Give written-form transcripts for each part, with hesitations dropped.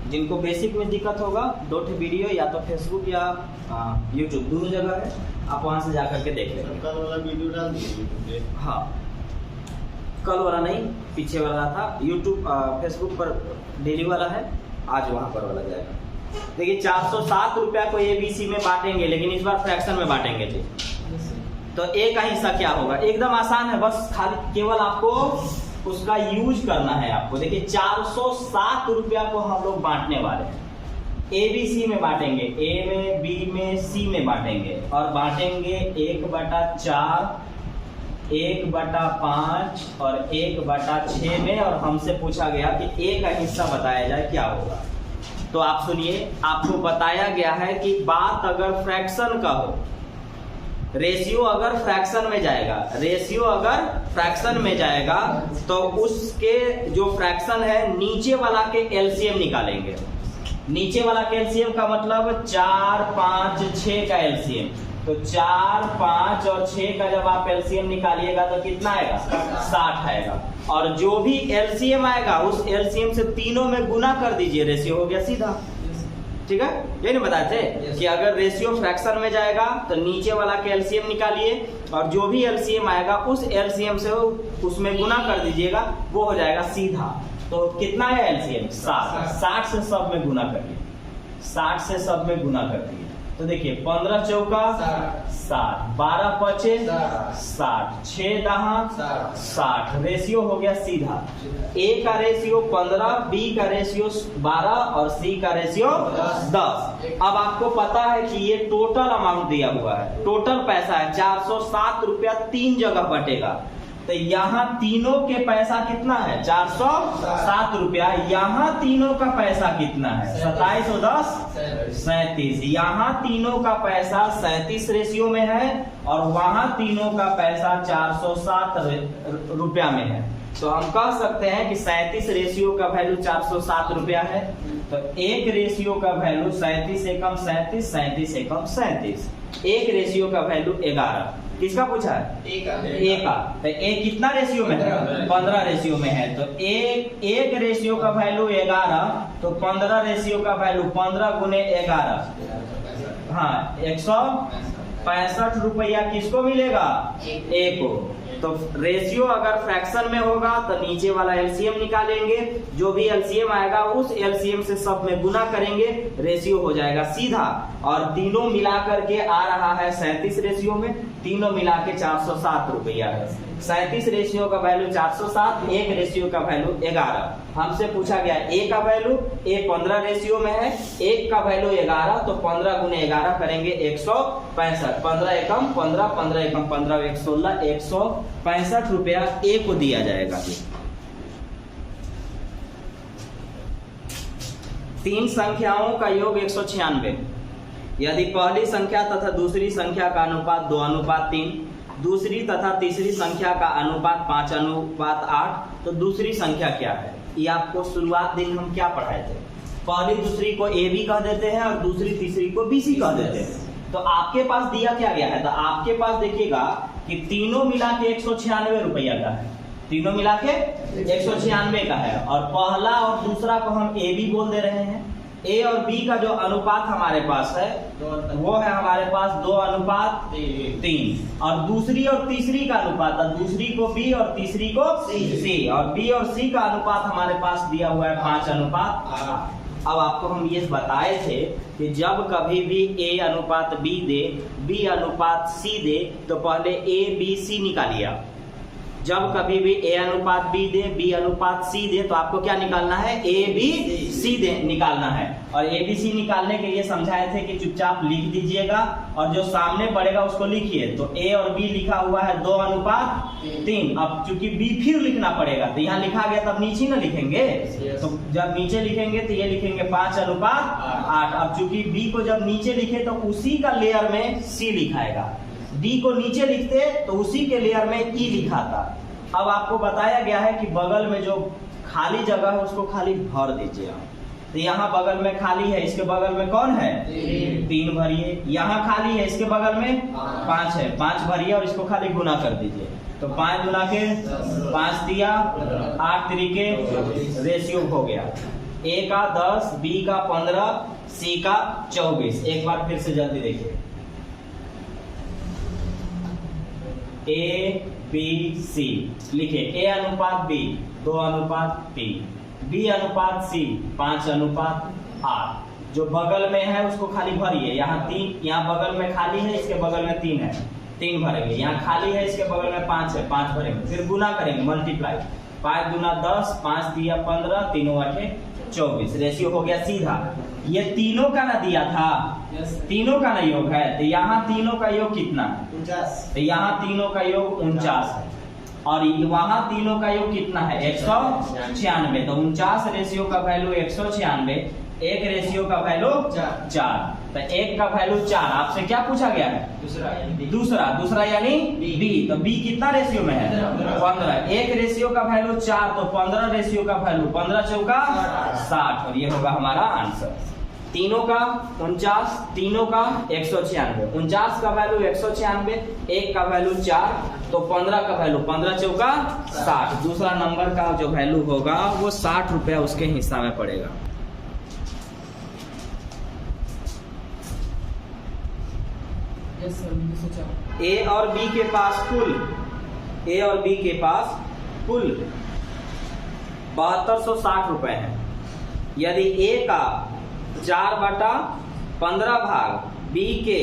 जिनको बेसिक में दिक्कत होगा 2 वीडियो या तो फेसबुक या यूट्यूब दोनों जगह है, आप वहां से जा करके देख लेंगे। कल वाला वीडियो डाल दीजिए। हाँ, कल वाला नहीं, पीछे वाला था। यूट्यूब फेसबुक पर डेली वाला है, आज वहां पर वाला जाएगा। देखिए 407 रुपया को ABC में बांटेंगे, लेकिन इस बार फ्रैक्शन में बांटेंगे थे। तो ए का हिस्सा क्या होगा? एकदम आसान है, बस खाली केवल आपको उसका यूज करना है आपको। देखिए 407 रुपया को हम लोग बांटने वाले हैं। ABC में बांटेंगे, ए में, बी में, सी में बांटेंगे और बांटेंगे 1/4, 1/5 और 1/6 में। और हमसे पूछा गया कि ए का हिस्सा बताया जाए, क्या होगा? तो आप सुनिए, आपको बताया गया है कि बात अगर फ्रैक्शन का हो, रेशियो अगर फ्रैक्शन में जाएगा, रेशियो अगर फ्रैक्शन में जाएगा तो उसके जो फ्रैक्शन है नीचे वाला के एलसीएम निकालेंगे। नीचे वाला के एलसीएम का मतलब 4, 5, 6 का एलसीएम। तो 4, 5 और 6 का जब आप एलसीएम निकालिएगा तो कितना आएगा? 60 आएगा। और जो भी एलसीएम आएगा उस एलसीएम से तीनों में गुना कर दीजिए, रेशियो हो गया सीधा। ठीक है, ये नहीं बताए थे कि अगर रेशियो फ्रैक्शन में जाएगा तो नीचे वाला के एलसीएम निकालिए और जो भी एलसीएम आएगा उस एलसीएम से उसमें गुना कर दीजिएगा, वो हो जाएगा सीधा। तो कितना है एलसीएम? 60। 60 से सब में गुना करिए, 60 से सब में गुना कर दिए। तो देखिए 15 चौका 60, 12 पचे 60, 6 दहा 60, रेशियो हो गया सीधा। ए का रेशियो 15, बी का रेशियो 12 और सी का रेशियो 10। अब आपको पता है कि ये टोटल अमाउंट दिया हुआ है, टोटल पैसा है 407 रुपया 3 जगह बटेगा। तो यहाँ तीनों के पैसा कितना है? 407 रुपया। यहाँ तीनों का पैसा कितना है? 27 और 10 37। यहाँ तीनों का पैसा 37 रेशियो में है और वहां तीनों का पैसा 407 रुपया में है। तो हम कह सकते हैं कि 37 रेशियो का वैल्यू 407 रुपया है। तो एक रेशियो का वैल्यू 37 एकम 37, 37 एकम 37। एक रेशियो का वैल्यू 11। किसका पूछा है? ए का। तो ए कितना रेशियो में है? 15 रेशियो में है। तो एक रेशियो का वैल्यू 11, तो 15 रेशियो का वैल्यू 15 गुने 11, हाँ 165 रुपया किसको मिलेगा? ए को। तो रेशियो अगर फ्रैक्शन में होगा तो नीचे वाला एलसीएम निकालेंगे, जो भी एलसीएम आएगा उस एलसीएम से सब में गुना करेंगे, रेशियो हो जाएगा सीधा। और तीनों मिला करके आ रहा है 37 रेशियो में, तीनों मिला के 407 रुपया है। 37 रेशियो का वैल्यू 407, एक रेशियो का वैल्यू 11। हमसे पूछा गया ए का वैल्यू, ए 15 रेशियो में है, एक का वैल्यू 11, तो 15 गुने 11 करेंगे 165। 15 एकम 15, 15 एकम 15, 116, 165 रुपया ए को दिया जाएगा। 3 संख्याओं का योग 196। यदि पहली संख्या तथा दूसरी संख्या का अनुपात 2:3, दूसरी तथा तीसरी संख्या का अनुपात 5:8, तो दूसरी संख्या क्या है? ये आपको शुरुआत दिन हम क्या पढ़ाए थे? पहली दूसरी को ए बी कह देते हैं और दूसरी तीसरी को बी सी कह देते हैं। तो आपके पास दिया क्या गया है? तो आपके पास देखिएगा कि तीनों मिला के 196 रुपया का है, तीनों मिला के 196 का है। और पहला और दूसरा को हम ए बी बोल दे रहे हैं। ए और बी का जो अनुपात हमारे पास है वो है हमारे पास 2:3। और दूसरी और तीसरी का अनुपात, दूसरी को बी और तीसरी को सी, और बी और सी का अनुपात हमारे पास दिया हुआ है 5:8। अब आपको हम ये बताए थे कि जब कभी भी ए अनुपात बी दे, बी अनुपात सी दे, तो पहले ए बी सी निकालिए। जब कभी भी ए अनुपात बी दे, बी अनुपात सी दे, तो आपको क्या निकालना है? ए बी सी दे निकालना है। और ए बी सी निकालने के लिए समझाए थे कि चुपचाप लिख दीजिएगा और जो सामने पड़ेगा उसको लिखिए। तो ए और बी लिखा हुआ है 2:3। अब चूंकि बी फिर लिखना पड़ेगा, तो यहाँ लिखा गया तब नीचे ना लिखेंगे। तो जब नीचे लिखेंगे तो ये लिखेंगे 5:8। अब चूंकि बी को जब नीचे लिखे तो उसी का लेयर में सी लिखाएगा, डी को नीचे लिखते तो उसी के लेयर में ई लिखा था। अब आपको बताया गया है कि बगल में जो खाली जगह है उसको खाली भर दीजिए। तो यहाँ बगल में खाली है, इसके बगल में कौन है? 3 भरिए। यहाँ खाली है, इसके बगल में 5 है, 5 भरिए और इसको खाली गुना कर दीजिए। तो 5 गुना के 5 दिया 8 तरीके रेशियो हो गया। ए का 10, बी का 15, सी का 24। एक बार फिर से जल्दी देखिए, ए बी सी लिखे, ए अनुपात बी 2:3, बी अनुपात सी 5:8। जो बगल में है उसको खाली भरिए, यहाँ 3, यहाँ बगल में खाली है, इसके बगल में 3 है, 3 भरेंगे। यहाँ खाली है, इसके बगल में 5 है, 5 भरेंगे। फिर गुना करेंगे, मल्टीप्लाई, 5 दूना 10, 5 दिया 15, 3 8 24। रेशियो हो गया सीधा। ये तीनों का ना दिया था, तीनों का ना योग है, तो यहाँ तीनों का योग कितना है? 49। तो यहाँ तीनों का योग 49 है, और वहां तीनों का योग कितना है? 196। तो 49 रेशियो का वैल्यू 196, एक रेशियो का वैल्यू 4। तो एक का वैल्यू 4। आपसे क्या पूछा गया है? दूसरा यानी बी। तो बी कितना रेशियो में है? 15। एक रेशियो का वैल्यू 4, तो 15 रेशियो का वैल्यू 15 चौका 60, और ये होगा हमारा आंसर। तीनों का 49, तीनों का 196, 49 का वैल्यू 196, एक का वैल्यू 4, तो 15 का वैल्यू 15 चौका 60। दूसरा नंबर का जो वैल्यू होगा वो 60 रुपया उसके हिस्सा में पड़ेगा। ए और बी के पास कुल 7260 रुपए है। यदि ए का 4/15 भाग बी के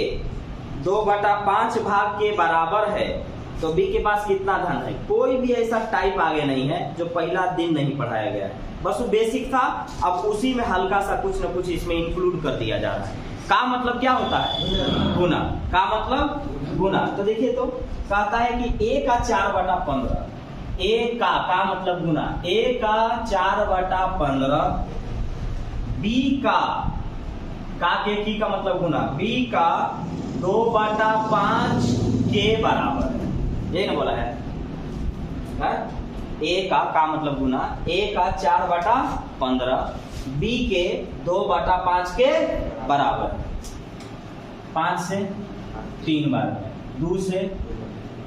2/5 भाग के बराबर है, तो बी के पास कितना धन है? कोई भी ऐसा टाइप आगे नहीं है जो पहला दिन नहीं पढ़ाया गया है, बस वो बेसिक था। अब उसी में हल्का सा कुछ न कुछ इसमें इंक्लूड कर दिया जा रहा है। का मतलब क्या होता है? गुना। का मतलब गुना। तो देखिए, तो कहता है कि ए का 4/15, ए का मतलब गुना, ए का 4/15, बी का की का मतलब गुना, बी का 2/5 के बराबर है। ये ना बोला है, ए का मतलब गुना, ए का 4/15, बी के 2/5 के बराबर। 5 से 3 बार में, 2 से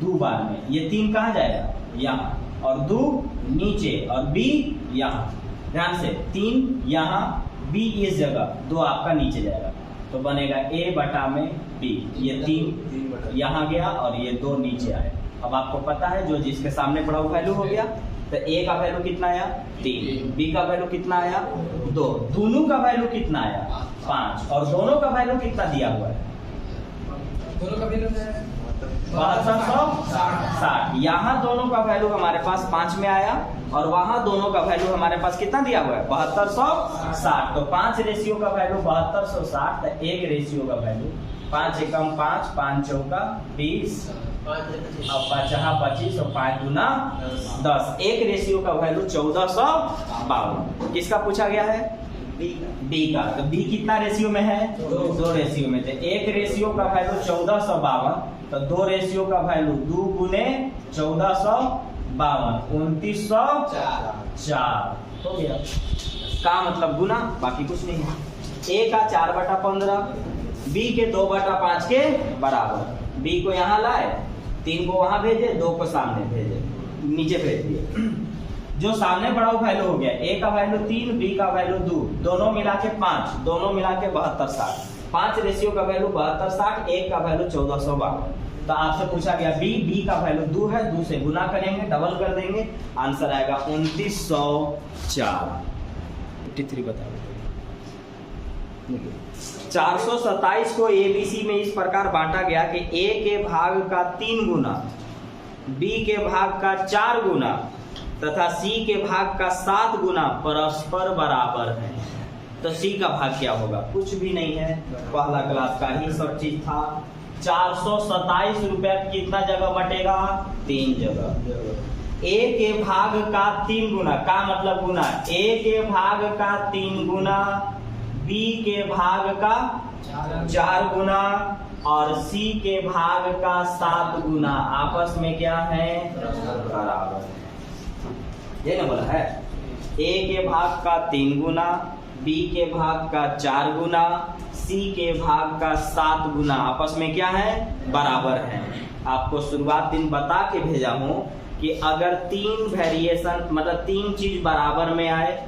2 बार में, ये 3 कहाँ जाएगा? यहाँ, और 2 नीचे, और बी यहाँ। ध्यान से, 3 यहाँ, बी इस जगह, 2 आपका नीचे जाएगा, तो बनेगा ए बटा में बी। ये 3 यहाँ गया और ये 2 नीचे आए। अब आपको पता है जो जिसके सामने पड़ा वो वैल्यू हो गया। तो ए का वैल्यू कितना आया? 3। बी का वैल्यू कितना आया? 2। दोनों का वैल्यू कितना आया? 5। और दोनों का वैल्यू कितना दिया हुआ है? दोनों का वैल्यू 7260। यहाँ दोनों का वैल्यू हमारे पास 5 में आया, और वहां दोनों का वैल्यू हमारे पास कितना दिया हुआ है? 7260। तो 5 रेशियो का वैल्यू 7260, तो एक रेशियो का वैल्यू 5 एकम 5, 5 चौका 20, और 5 25, और 5 दूना 10। एक रेशियो का वैल्यू 1452। किसका पूछा गया है? बी का। तो बी कितना रेशियो में है? 2 रेशियो में। तो एक रेशियो का वैल्यू 1452, तो 2 रेशियो का वैल्यू 2 गुने 1452, 2904 हो गया। का मतलब गुना, बाकी कुछ नहीं है। ए का 4/15, बी के 2/5 के बराबर। बी को यहाँ लाए, 3 को वहां भेजे, 2 को सामने भेजे, नीचे भेज दिए। जो सामने बड़ा वैल्यू हो गया, ए का वैल्यू 3, बी का वैल्यू 2, दोनों मिला के 5, दोनों मिला के 7260। 5 रेशियो का वैल्यू 7260, एक का वैल्यू 1452। तो आपसे पूछा गया बी का वैल्यू 2 है, 2 से गुना करेंगे, डबल कर देंगे, आंसर आएगा 2904। 53 बताओ। 427 को एबीसी में इस प्रकार बांटा गया कि ए के भाग का 3 गुना, बी के भाग का 4 गुना तथा सी के भाग का 7 गुना परस्पर बराबर है। तो सी का भाग क्या होगा? कुछ भी नहीं है, पहला क्लास का ही सब चीज था। 427 रुपया कितना जगह बटेगा? 3 जगह। ए के भाग का 3 गुना, का मतलब गुना, ए के भाग का 3 गुना, बी के भाग का 4 गुना, और सी के भाग का 7 गुना। आपस में क्या है? बराबर। ये ना बोला है, ए के भाग का 3 गुना, बी के भाग का 4 गुना, सी के भाग का 7 गुना, आपस में क्या है? बराबर है। आपको शुरुआत दिन बता के भेजा हूं कि अगर 3 वेरिएशन मतलब 3 चीज बराबर में आए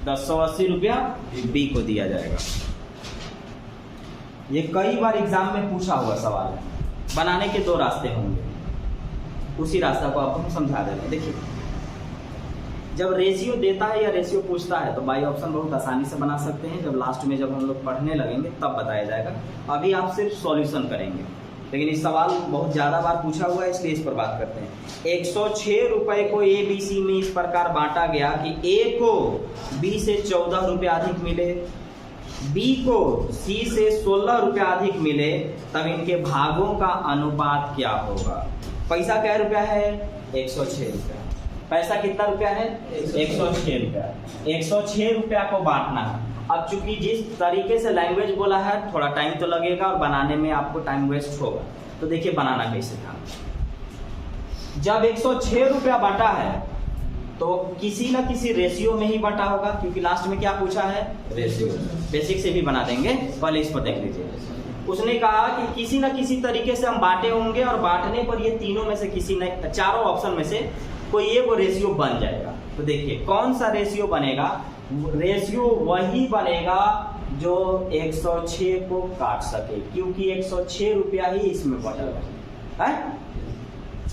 1080 रुपया बी को दिया जाएगा। ये कई बार एग्जाम में पूछा हुआ सवाल है। बनाने के दो रास्ते होंगे, उसी रास्ता को आपको हम समझा दे रहे हैं। देखिए, जब रेशियो देता है या रेशियो पूछता है तो बाई ऑप्शन बहुत आसानी से बना सकते हैं। जब लास्ट में जब हम लोग पढ़ने लगेंगे तब बताया जाएगा। अभी आप सिर्फ सॉल्यूशन करेंगे, लेकिन इस सवाल बहुत ज़्यादा बार पूछा हुआ है इसलिए इस पर बात करते हैं। 106 रुपये को ए बी सी में इस प्रकार बांटा गया कि ए को बी से 14 रुपये अधिक मिले, बी को सी से 16 रुपये अधिक मिले, तब इनके भागों का अनुपात क्या होगा। पैसा क्या रुपया है? 106 रुपया। पैसा कितना रुपया है? 106 रुपया। 106 रुपया को बांटना है। अब चूंकि जिस तरीके से लैंग्वेज बोला है थोड़ा टाइम तो लगेगा और बनाने में आपको टाइम वेस्ट होगा। तो देखिए बनाना कैसे था। जब 106 रुपया बांटा है तो किसी ना किसी रेशियो में ही बांटा होगा, क्योंकि लास्ट में क्या पूछा है? रेशियो। बेसिक से भी बना देंगे, पहले इस पर देख लीजिए। उसने कहा कि किसी ना किसी तरीके से हम बांटे होंगे और बांटने पर ये तीनों में से किसी न चारों ऑप्शन में से कोई एक वो रेशियो बन जाएगा। तो देखिए कौन सा रेशियो बनेगा? रेशियो वही बनेगा जो 106 को काट सके, क्योंकि 106 रुपया ही इसमें बटा हुआ है।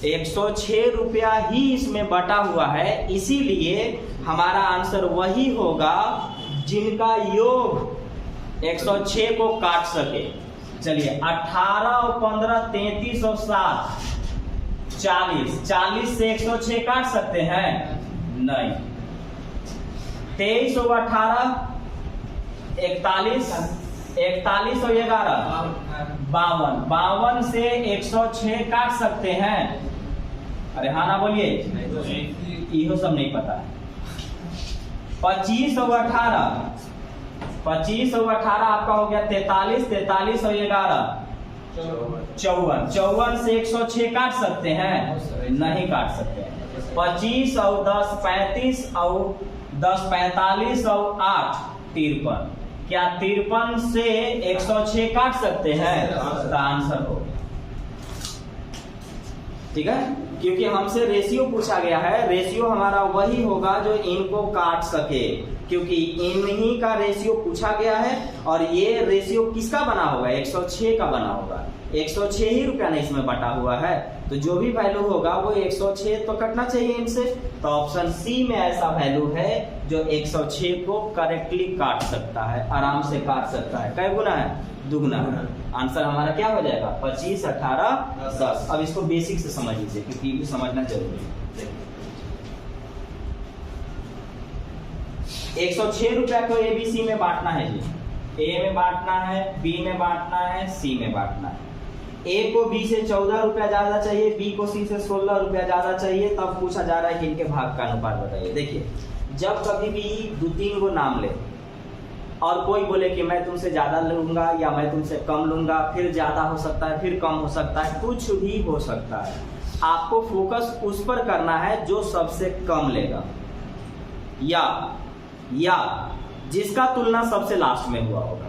106 रुपया ही इसमें बटा हुआ है, इसीलिए हमारा आंसर वही होगा जिनका योग 106 को काट सके। चलिए 18 और 15 33 और 7 40। 40 से 106 काट सकते हैं? नहीं। 23 और 18 41, 41 और 11 52। 52 से 106 काट सकते हैं? अरे हाँ ना बोलिए, इहो सब नहीं पता है। 25 और 18, 25 और 18 आपका हो गया 43, 43 और 11 54। 54 से 106 काट सकते हैं? नहीं काट सकते हैं। 25 और 10 35 और 10 45 और 8 53। क्या 53 से 106 काट सकते हैं? तो आंसर हो गया। ठीक है, क्योंकि हमसे रेशियो पूछा गया है। रेशियो हमारा वही होगा जो इनको काट सके, क्योंकि इन्हीं का रेशियो पूछा गया है। और ये रेशियो किसका बना होगा? 106 का बना होगा। 106 ही रुपया नहीं इसमें बटा हुआ है, तो जो भी वैल्यू होगा वो 106 तो कटना चाहिए इनसे। तो ऑप्शन सी में ऐसा वैल्यू है जो 106 को करेक्टली काट सकता है, आराम से काट सकता है। कै गुना है? दुगुना है। आंसर हमारा क्या हो जाएगा? 25 18 10। अब इसको बेसिक से समझ लीजिए, क्योंकि ये समझना जरूरी है। 106 रुपया को ए बी सी में बांटना है जी। ए में बांटना है, बी में बांटना है, सी में बांटना है। ए को बी से 14 रुपया ज्यादा चाहिए, बी को सी से 16 रुपया ज्यादा चाहिए। तब पूछा जा रहा है कि इनके भाग का अनुपात बताइए। देखिए, जब कभी भी 2-3 को नाम ले और कोई बोले कि मैं तुमसे ज्यादा लूंगा या मैं तुमसे कम लूंगा, फिर ज्यादा हो सकता है, फिर कम हो सकता है, कुछ भी हो सकता है। आपको फोकस उस पर करना है जो सबसे कम लेगा या जिसका तुलना सबसे लास्ट में हुआ होगा।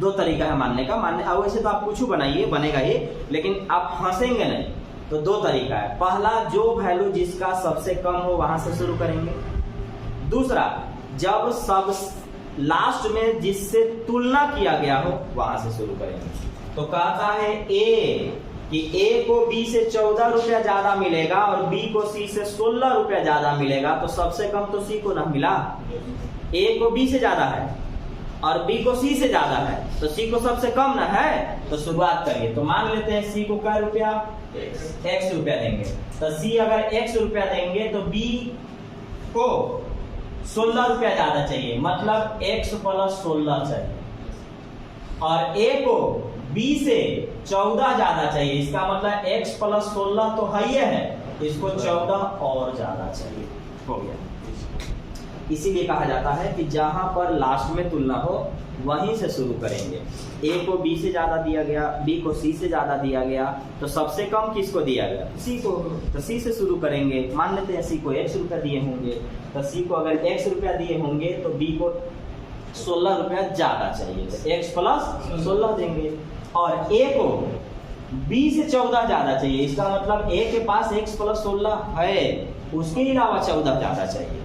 दो तरीका है मानने का। अब वैसे तो आप कुछ बनाइए, बनेगा ये, लेकिन आप हंसेंगे नहीं। तो दो तरीका है। पहला, जो वैल्यू जिसका सबसे कम हो वहां से शुरू करेंगे। दूसरा, जब सब लास्ट में जिससे तुलना किया गया हो वहां से शुरू करेंगे। तो कहता है ए कि ए को बी से 14 रुपया ज्यादा मिलेगा और बी को सी से 16 रुपया ज्यादा मिलेगा। तो सबसे कम तो सी को ना मिला। ए को बी से ज्यादा है और बी को सी से ज्यादा है, तो सी को सबसे कम ना है। तो शुरुआत करिए। तो मान लेते हैं सी को क्या रुपया? x रुपया देंगे। तो सी अगर x रुपया देंगे तो बी को 16 रुपया ज्यादा चाहिए, मतलब x + 16 चाहिए। और a को b से 14 ज्यादा चाहिए, इसका मतलब x + 16 तो है ही है, इसको 14 और ज्यादा चाहिए। हो गया। इसीलिए कहा जाता है कि जहां पर लास्ट में तुलना हो वहीं से शुरू करेंगे। ए को बी से ज्यादा दिया गया, बी को सी से ज्यादा दिया गया, तो सबसे कम किसको दिया गया? सी को। तो सी से शुरू करेंगे। मान लेते हैं सी को x रुपया दिए होंगे, तो सी को अगर x रुपया दिए होंगे तो बी को 16 रुपया ज्यादा चाहिए, तो x + 16 देंगे। और ए को बी से 14 ज्यादा चाहिए, इसका मतलब ए के पास x + 16 है, उसके अलावा 14 ज्यादा चाहिए।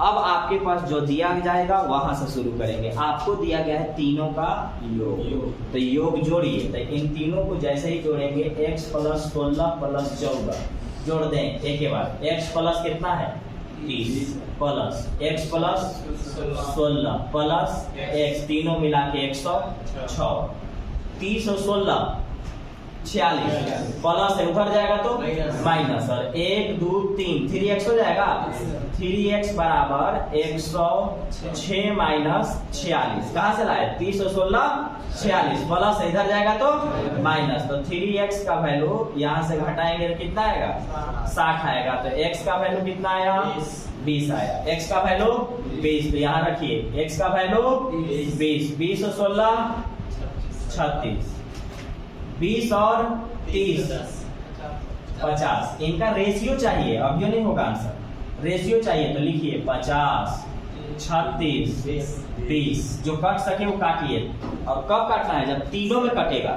अब आपके पास जो दिया जाएगा वहां से शुरू करेंगे। आपको दिया गया है तीनों का योग, तो योग जोड़िए। तो इन तीनों को जैसे ही जोड़ेंगे x प्लस 16 प्लस 14 जोड़ दें एक के बाद। x प्लस कितना है 30 plus x plus 16 plus x, तीनों मिला के 106। 30 और 16 46 प्लस है, उधर जाएगा तो माइनस, और 1 2 3 3x हो जाएगा। 3x बराबर 106 माइनस 46, कहाँ से लाए 30 और 16 46 प्लस इधर जाएगा तो माइनस, तो 3x का वैल्यू यहाँ से घटाएंगे तो कितना आएगा 60 आएगा। तो x का वैल्यू कितना आया 20 आया। x का वैल्यू 20, तो यहाँ रखिए x का वैल्यू 20, 20 और 16 36, 20 और 30 50। इनका रेशियो चाहिए, अब ये नहीं होगा आंसर, रेशियो चाहिए। तो लिखिए 50 36 20, जो कट सके वो काटिए। और कब काटना है, जब तीनों में कटेगा।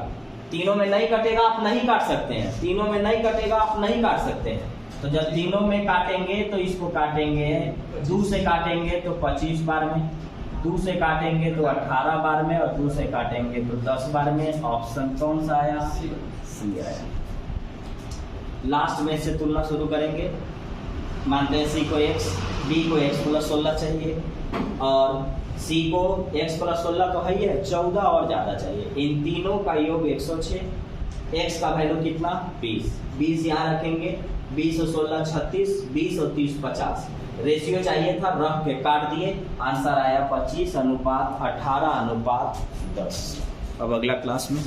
तीनों में नहीं कटेगा आप नहीं काट सकते हैं, तीनों में नहीं कटेगा आप नहीं काट सकते हैं। तो जब तीनों में काटेंगे तो इसको काटेंगे 2 से काटेंगे तो 25 बार में, 2 से काटेंगे तो 18 बार में, और 2 से काटेंगे तो 10 बार में। ऑप्शन कौन सा आया सी आया। लास्ट में से तुलना शुरू करेंगे। मानते हैं सी को x, b को x प्लस 16 चाहिए, और c को x प्लस 16 तो है ही है, 14 और ज्यादा चाहिए। इन तीनों का योग 106, x का वैल्यू कितना 20, 20 यहाँ रखेंगे, 20 और 16 36, 20 और 30 50। रेशियो चाहिए था, रख के काट दिए, आंसर आया 25 अनुपात 18 अनुपात 10। अब अगला क्लास में